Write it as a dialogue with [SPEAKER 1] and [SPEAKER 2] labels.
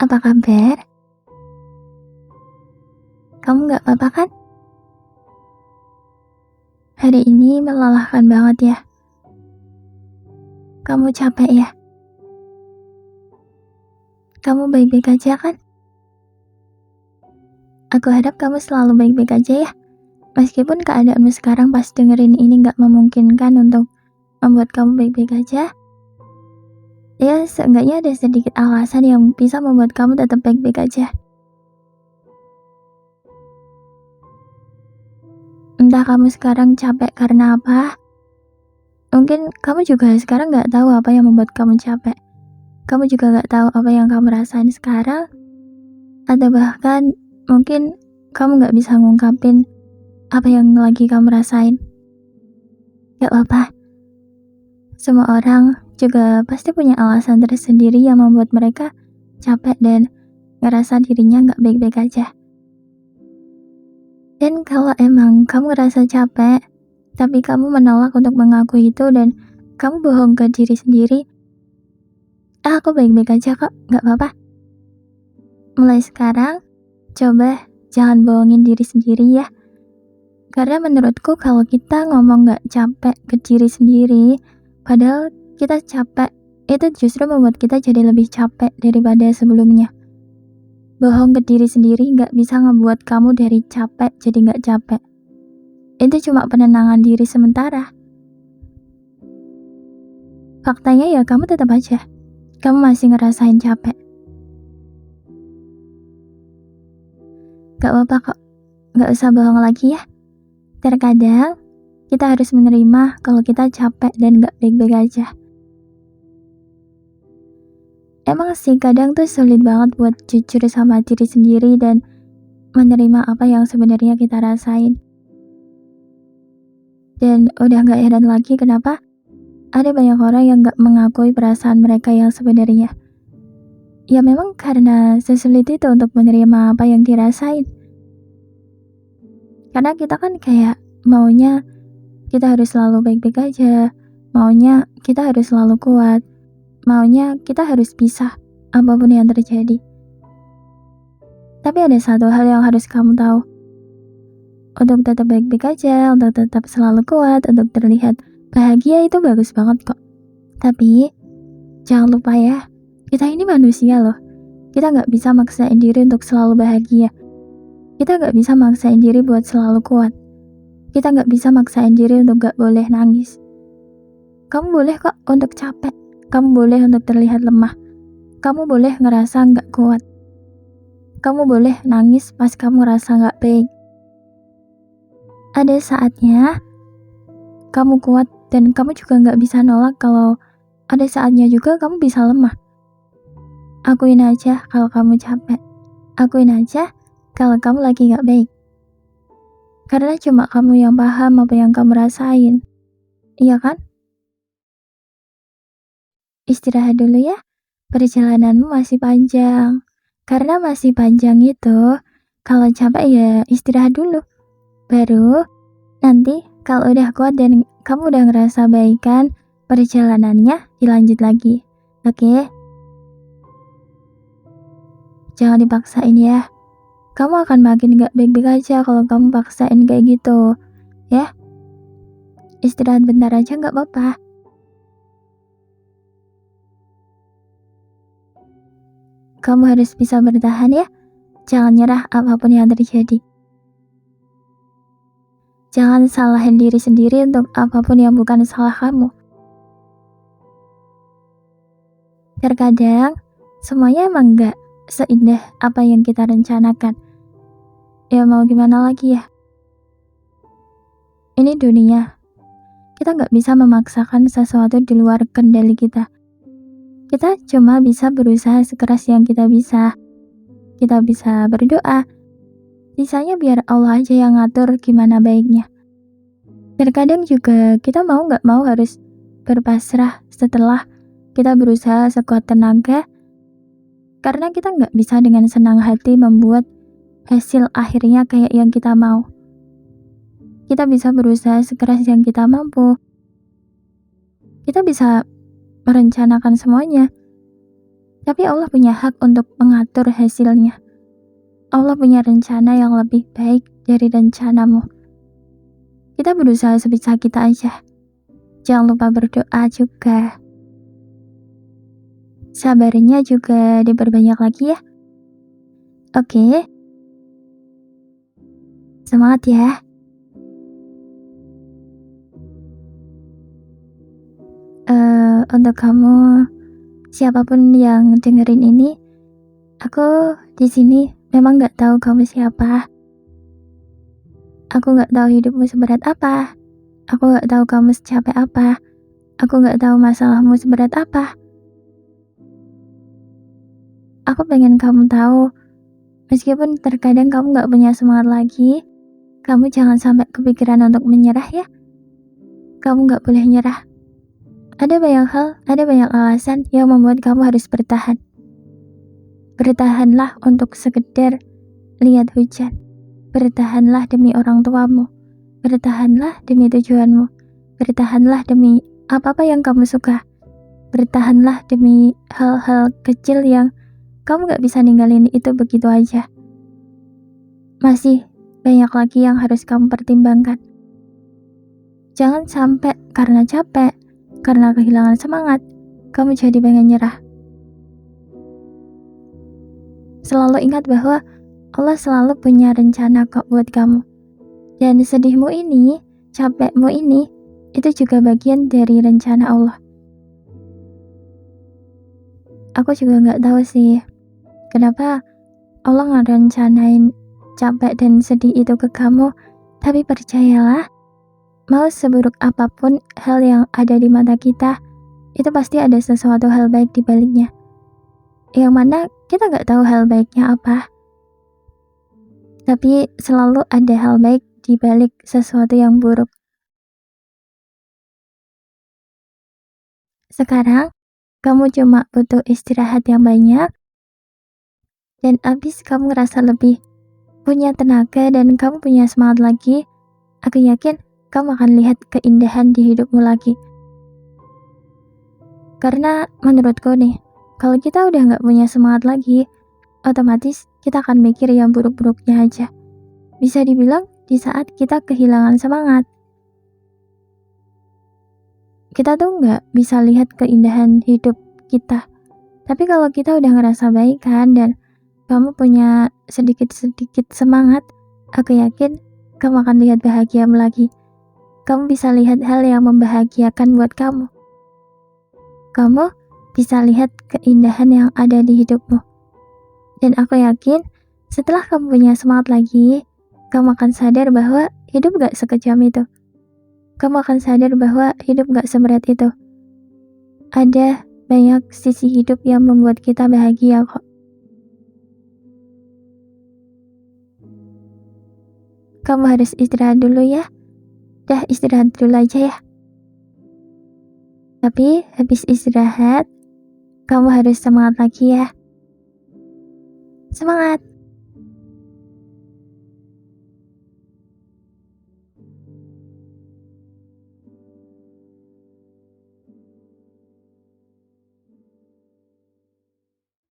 [SPEAKER 1] Apa kabar? Kamu nggak apa-apa kan? Hari ini melelahkan banget ya. Kamu capek ya? Kamu baik-baik aja kan? Aku harap kamu selalu baik-baik aja ya. Meskipun keadaanmu sekarang pas dengerin ini nggak memungkinkan untuk membuat kamu baik-baik aja, ya seenggaknya ada sedikit alasan yang bisa membuat kamu tetap baik-baik aja. Entah kamu sekarang capek karena apa, mungkin kamu juga sekarang nggak tahu apa yang membuat kamu capek. Kamu juga nggak tahu apa yang kamu rasain sekarang, atau bahkan mungkin kamu nggak bisa ngungkapin apa yang lagi kamu rasain. Gak apa-apa. Semua orang juga pasti punya alasan tersendiri yang membuat mereka capek dan ngerasa dirinya nggak baik-baik aja. Dan kalau emang kamu ngerasa capek, tapi kamu menolak untuk mengakui itu dan kamu bohong ke diri sendiri, aku baik-baik aja kok, gak apa-apa. Mulai sekarang, coba jangan bohongin diri sendiri ya. Karena menurutku kalau kita ngomong gak capek ke diri sendiri, padahal kita capek, itu justru membuat kita jadi lebih capek daripada sebelumnya. Bohong ke diri sendiri gak bisa ngebuat kamu dari capek jadi gak capek. Itu cuma penenangan diri sementara. Faktanya ya kamu tetap aja. Kamu masih ngerasain capek. Gak apa-apa kok. Gak usah bohong lagi ya. Terkadang kita harus menerima kalau kita capek dan gak baik-baik aja. Emang sih kadang tuh sulit banget buat jujur sama diri sendiri dan menerima apa yang sebenarnya kita rasain. Dan udah gak heran lagi kenapa ada banyak orang yang gak mengakui perasaan mereka yang sebenarnya. Ya memang karena sesulit itu untuk menerima apa yang dirasain. Karena kita kan kayak maunya kita harus selalu baik-baik aja, maunya kita harus selalu kuat, maunya kita harus bisa apapun yang terjadi. Tapi ada satu hal yang harus kamu tahu. Untuk tetap baik-baik aja, untuk tetap selalu kuat, untuk terlihat bahagia itu bagus banget kok. Tapi jangan lupa ya, kita ini manusia loh. Kita gak bisa maksain diri untuk selalu bahagia. Kita gak bisa maksain diri buat selalu kuat. Kita gak bisa maksain diri untuk gak boleh nangis. Kamu boleh kok untuk capek. Kamu boleh untuk terlihat lemah. Kamu boleh ngerasa gak kuat. Kamu boleh nangis pas kamu ngerasa gak baik. Ada saatnya kamu kuat dan kamu juga gak bisa nolak kalau ada saatnya juga kamu bisa lemah. Akuin aja kalau kamu capek. Akuin aja kalau kamu lagi gak baik. Karena cuma kamu yang paham apa yang kamu rasain. Iya kan? Istirahat dulu ya. Perjalananmu masih panjang. Karena masih panjang itu, kalau capek ya istirahat dulu. Baru nanti kalau udah kuat dan kamu udah ngerasa baikan, perjalanannya dilanjut lagi. Oke? Jangan dipaksain ya. Kamu akan makin gak baik-baik aja kalau kamu paksain kayak gitu. Ya? Istirahat bentar aja gak apa-apa. Kamu harus bisa bertahan ya. Jangan nyerah apapun yang terjadi. Jangan salahin diri sendiri untuk apapun yang bukan salah kamu. Terkadang, semuanya emang gak seindah apa yang kita rencanakan. Ya mau gimana lagi ya? Ini dunia. Kita gak bisa memaksakan sesuatu di luar kendali kita. Kita cuma bisa berusaha sekeras yang kita bisa. Kita bisa berdoa. Sisanya biar Allah aja yang ngatur gimana baiknya. Terkadang juga kita mau gak mau harus berpasrah setelah kita berusaha sekuat tenaga. Karena kita gak bisa dengan senang hati membuat hasil akhirnya kayak yang kita mau. Kita bisa berusaha sekeras yang kita mampu. Kita bisa merencanakan semuanya. Tapi Allah punya hak untuk mengatur hasilnya. Allah punya rencana yang lebih baik dari rencanamu. Kita berusaha sebisa kita aja. Jangan lupa berdoa juga. Sabarnya juga diperbanyak lagi ya. Oke. Semangat ya. Untuk kamu, siapapun yang dengerin ini, aku di sini memang gak tahu kamu siapa. Aku gak tahu hidupmu seberat apa. Aku gak tahu kamu secapek apa. Aku gak tahu masalahmu seberat apa. Aku pengen kamu tahu, meskipun terkadang kamu gak punya semangat lagi, kamu jangan sampai kepikiran untuk menyerah ya. Kamu gak boleh nyerah. Ada banyak hal, ada banyak alasan yang membuat kamu harus bertahan. Bertahanlah untuk sekedar lihat hujan. Bertahanlah demi orang tuamu. Bertahanlah demi tujuanmu. Bertahanlah demi apa-apa yang kamu suka. Bertahanlah demi hal-hal kecil yang kamu gak bisa ninggalin itu begitu aja. Masih banyak lagi yang harus kamu pertimbangkan. Jangan sampai karena capek, karena kehilangan semangat, kamu jadi pengen nyerah. Selalu ingat bahwa Allah selalu punya rencana kok buat kamu. Dan sedihmu ini, capekmu ini, itu juga bagian dari rencana Allah. Aku juga gak tahu sih, kenapa Allah ngerencanain capek dan sedih itu ke kamu. Tapi percayalah, mau seburuk apapun hal yang ada di mata kita, itu pasti ada sesuatu hal baik di baliknya. Yang mana kita gak tahu hal baiknya apa. Tapi selalu ada hal baik di balik sesuatu yang buruk. Sekarang, kamu cuma butuh istirahat yang banyak. Dan abis kamu ngerasa lebih punya tenaga dan kamu punya semangat lagi, aku yakin kamu akan lihat keindahan di hidupmu lagi. Karena menurutku nih, kalau kita udah gak punya semangat lagi, otomatis kita akan mikir yang buruk-buruknya aja. Bisa dibilang di saat kita kehilangan semangat, kita tuh gak bisa lihat keindahan hidup kita. Tapi kalau kita udah ngerasa baik kan, dan kamu punya sedikit-sedikit semangat, aku yakin kamu akan lihat bahagiamu lagi. Kamu bisa lihat hal yang membahagiakan buat kamu. Kamu bisa lihat keindahan yang ada di hidupmu. Dan aku yakin setelah kamu punya semangat lagi, kamu akan sadar bahwa hidup gak sekejam itu. Kamu akan sadar bahwa hidup gak seberat itu. Ada banyak sisi hidup yang membuat kita bahagia kok. Kamu harus istirahat dulu ya. Dah istirahat dulu aja ya. Tapi habis istirahat, kamu harus semangat lagi ya. Semangat!